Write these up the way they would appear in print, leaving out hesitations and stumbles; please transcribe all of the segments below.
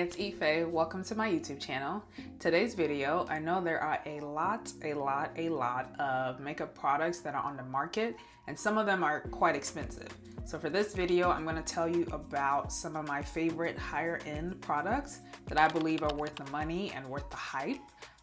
it's Ife. Welcome to my YouTube channel. Today's video, I know there are a lot of makeup products that are on the market, and some of them are quite expensive. So for this video, I'm going to tell you about some of my favorite higher end products that I believe are worth the money and worth the hype.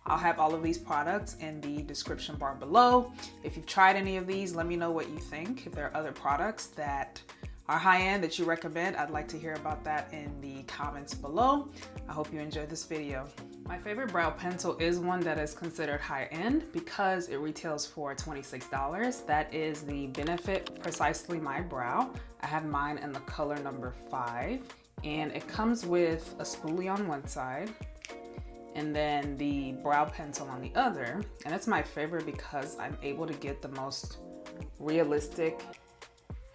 I'll have all of these products in the description bar below. If you've tried any of these, let me know what you think. If there are other products that are high-end that you recommend, I'd like to hear about that in the comments below. I hope you enjoyed this video. My favorite brow pencil is one that is considered high-end because it retails for $26. That is the Benefit Precisely My Brow. I have mine in the color number 5, and it comes with a spoolie on one side and then the brow pencil on the other. And it's my favorite because I'm able to get the most realistic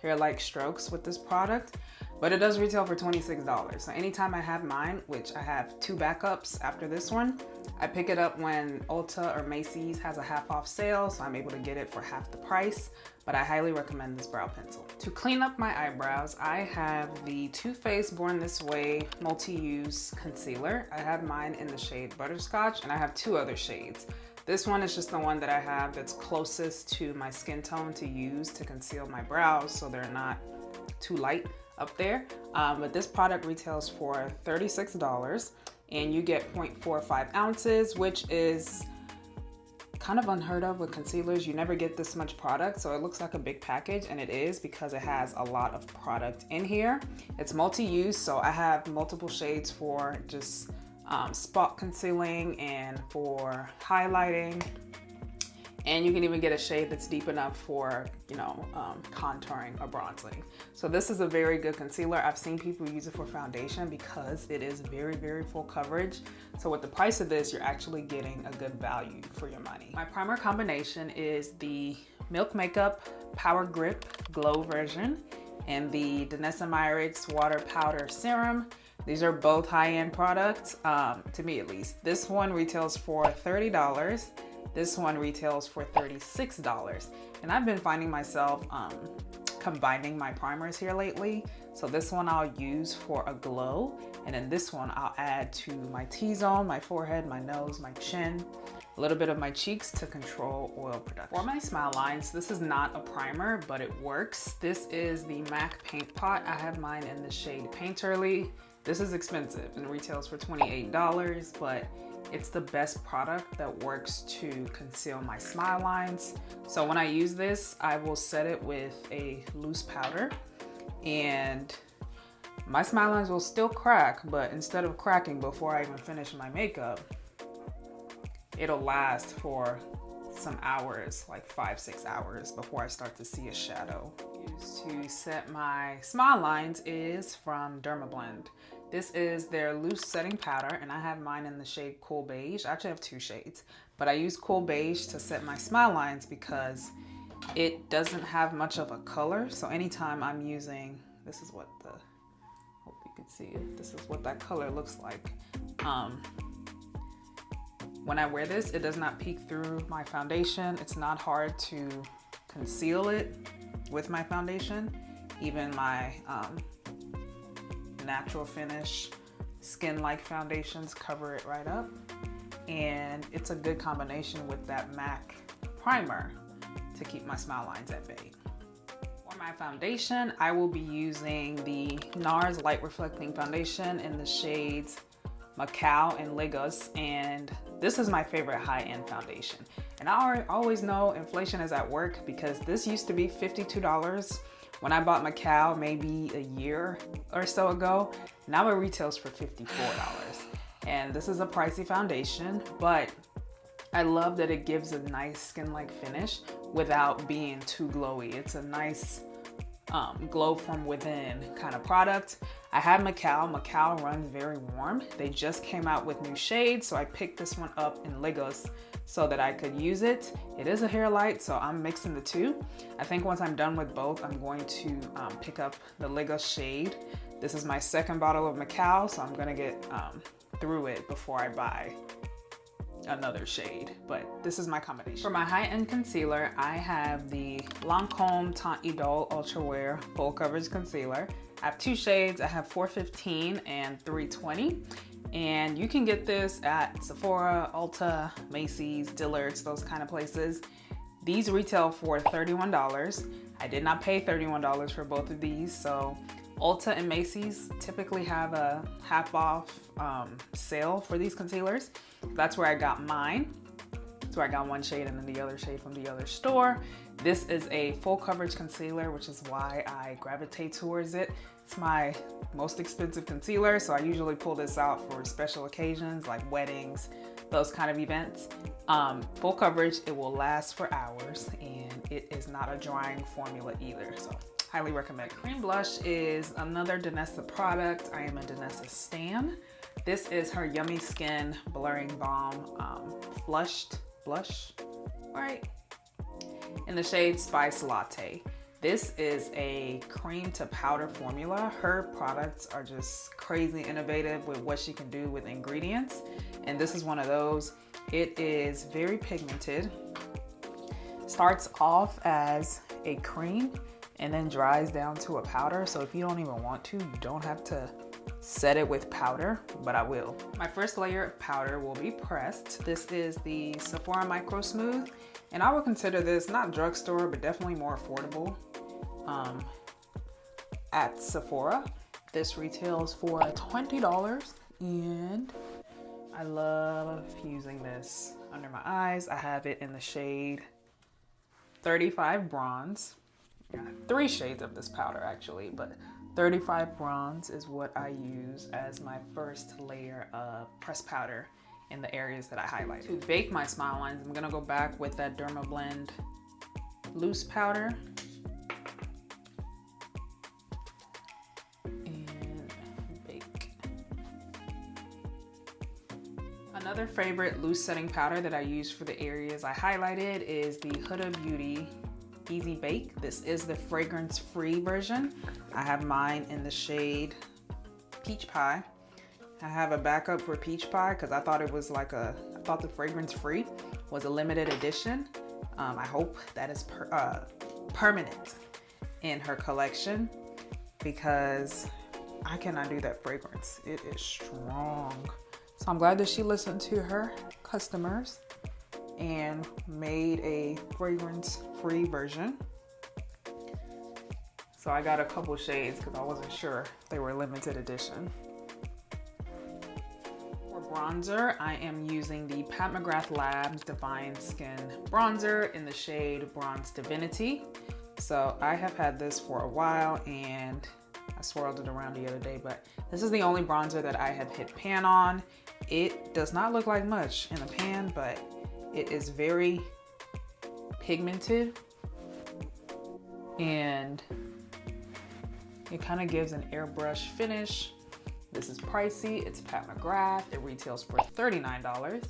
hair-like strokes with this product, but it does retail for $26. So anytime I have mine, which I have 2 backups after this one, I pick it up when Ulta or Macy's has a half off sale, so I'm able to get it for half the price, but I highly recommend this brow pencil. To clean up my eyebrows, I have the Too Faced Born This Way multi-use concealer. I have mine in the shade Butterscotch, and I have 2 other shades. This one is just the one that I have that's closest to my skin tone to use to conceal my brows so they're not too light up there. But this product retails for $36 and you get 0.45 ounces, which is kind of unheard of with concealers. You never get this much product, so it looks like a big package, and it is because it has a lot of product in here. It's multi-use, so I have multiple shades for just spot concealing and for highlighting, and you can even get a shade that's deep enough for contouring or bronzing. So this is a very good concealer. I've seen people use it for foundation because it is very full coverage. So with the price of this, you're actually getting a good value for your money. My primer combination is the Milk Makeup Power Grip Glow version and the Danessa Myricks Water Powder Serum. These are both high-end products, to me at least. This one retails for $30. This one retails for $36. And I've been finding myself combining my primers here lately. So this one I'll use for a glow, and then this one I'll add to my T-zone, my forehead, my nose, my chin, a little bit of my cheeks to control oil production. For my smile lines, this is not a primer, but it works. This is the MAC Paint Pot. I have mine in the shade Painterly. This is expensive and retails for $28, but it's the best product that works to conceal my smile lines. So when I use this, I will set it with a loose powder, and my smile lines will still crack, but instead of cracking before I even finish my makeup, it'll last for some hours, like 5-6 hours before I start to see a shadow. To set my smile lines is from Dermablend. This is their loose setting powder, and I have mine in the shade Cool Beige. I actually have 2 shades, but I use Cool Beige to set my smile lines because it doesn't have much of a color. So anytime I'm using, this is what hope you can see it. This is what that color looks like. When I wear this, it does not peek through my foundation. It's not hard to conceal it with my foundation. Even my natural finish skin-like foundations cover it right up. And it's a good combination with that MAC primer to keep my smile lines at bay. For my foundation, I will be using the NARS Light Reflecting Foundation in the shades Macau and Lagos, and this is my favorite high-end foundation. And I always know inflation is at work because this used to be $52 when I bought Macau maybe a year or so ago. Now it retails for $54. And this is a pricey foundation, but I love that it gives a nice skin-like finish without being too glowy. It's a nice glow from within kind of product. I have Macau. Macau runs very warm. They just came out with new shades, so I picked this one up in Lagos so that I could use it. It is a hair light, so I'm mixing the 2. I think once I'm done with both, I'm going to pick up the Lagos shade. This is my 2nd bottle of Macau, so I'm gonna get through it before I buy another shade, but this is my combination. For my high-end concealer, I have the Lancome Teint Idole Ultra Wear Full Coverage Concealer. I have 2 shades. I have 415 and 320. And you can get this at Sephora, Ulta, Macy's, Dillard's, those kind of places. These retail for $31. I did not pay $31 for both of these. So Ulta and Macy's typically have a half off sale for these concealers. That's where I got mine. So I got one shade and then the other shade from the other store. This is a full coverage concealer, which is why I gravitate towards it. It's my most expensive concealer, so I usually pull this out for special occasions like weddings, those kind of events. Full coverage, it will last for hours, and it is not a drying formula either, so highly recommend. Cream blush is another Danessa product. I am a Danessa stan. This is her Yummy Skin Blurring Balm blush, right? In the shade Spice Latte. This is a cream to powder formula. Her products are just crazy innovative with what she can do with ingredients. And this is one of those. It is very pigmented. Starts off as a cream and then dries down to a powder. So if you don't even want to, you don't have to set it with powder, but I will. My first layer of powder will be pressed. This is the Sephora Micro Smooth, and I would consider this not drugstore, but definitely more affordable. At Sephora, this retails for $20, and I love using this under my eyes. I have it in the shade 35 Bronze. I have 3 shades of this powder actually, but 35 Bronze is what I use as my first layer of pressed powder in the areas that I highlight. To bake my smile lines, I'm gonna go back with that Dermablend loose powder. And bake. Another favorite loose setting powder that I use for the areas I highlighted is the Huda Beauty Easy Bake. This is the fragrance-free version. I have mine in the shade Peach Pie. I have a backup for Peach Pie because I thought it was like I thought the fragrance-free was a limited edition. I hope that is permanent in her collection because I cannot do that fragrance. It is strong. So I'm glad that she listened to her customers and made a fragrance-free version. So I got a couple shades because I wasn't sure they were limited edition. For bronzer, I am using the Pat McGrath Labs Divine Skin Bronzer in the shade Bronze Divinity. So I have had this for a while and I swirled it around the other day, but this is the only bronzer that I have hit pan on. It does not look like much in the pan, but it is very pigmented and it kind of gives an airbrush finish. This is pricey. It's Pat McGrath. It retails for $39.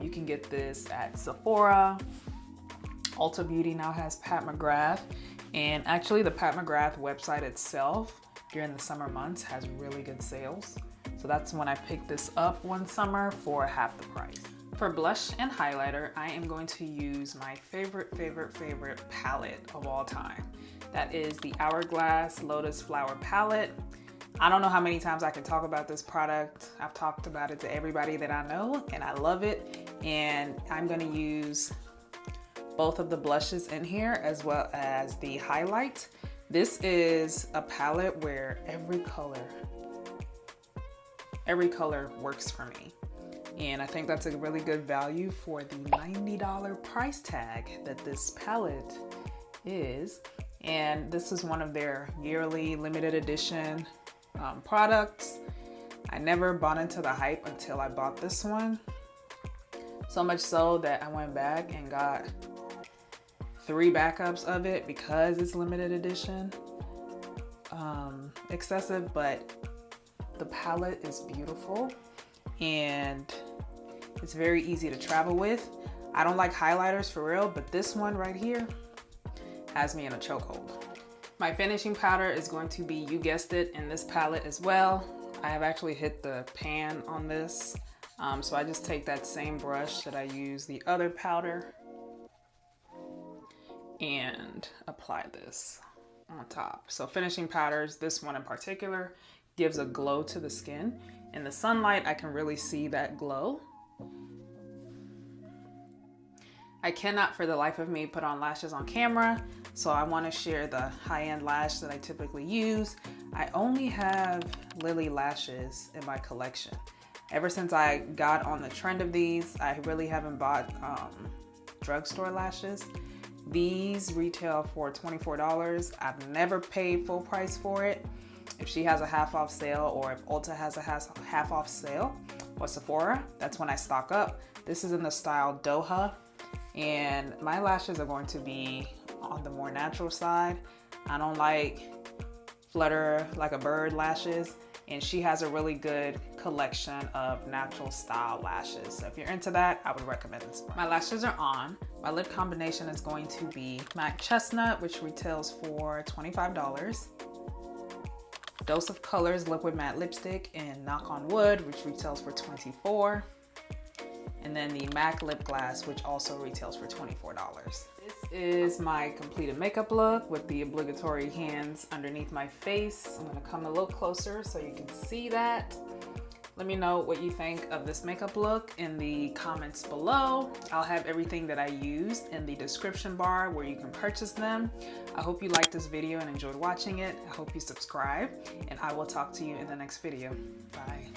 You can get this at Sephora. Ulta Beauty now has Pat McGrath. And actually the Pat McGrath website itself during the summer months has really good sales. So that's when I picked this up one summer for half the price. For blush and highlighter, I am going to use my favorite palette of all time. That is the Hourglass Lotus Flower Palette. I don't know how many times I can talk about this product. I've talked about it to everybody that I know and I love it. And I'm gonna use both of the blushes in here as well as the highlight. This is a palette where every color works for me. And I think that's a really good value for the $90 price tag that this palette is. And this is one of their yearly limited edition products. I never bought into the hype until I bought this one. So much so that I went back and got 3 backups of it because it's limited edition. Excessive, but the palette is beautiful and it's very easy to travel with. I don't like highlighters for real, but this one right here has me in a chokehold. My finishing powder is going to be, you guessed it, in this palette as well. I have actually hit the pan on this. So I just take that same brush that I use the other powder and apply this on top. So finishing powders, this one in particular, gives a glow to the skin. In the sunlight, I can really see that glow. I cannot for the life of me put on lashes on camera, so I want to share the high-end lash that I typically use. I only have Lily lashes in my collection. Ever since I got on the trend of these, I really haven't bought drugstore lashes. These retail for $24. I've never paid full price for it. If she has a half off sale, or if Ulta has a half off sale, or Sephora, that's when I stock up. This is in the style Doha, and my lashes are going to be on the more natural side. I don't like flutter like a bird lashes, and she has a really good collection of natural style lashes. So if you're into that, I would recommend this one. My lashes are on. My lip combination is going to be Matte Chestnut, which retails for $25. Dose of Colors Liquid Matte Lipstick in Knock on Wood, which retails for $24. And then the MAC Lip Glass, which also retails for $24. This is my completed makeup look with the obligatory hands underneath my face. I'm gonna come a little closer so you can see that. Let me know what you think of this makeup look in the comments below. I'll have everything that I used in the description bar where you can purchase them. I hope you liked this video and enjoyed watching it. I hope you subscribe, and I will talk to you in the next video. Bye.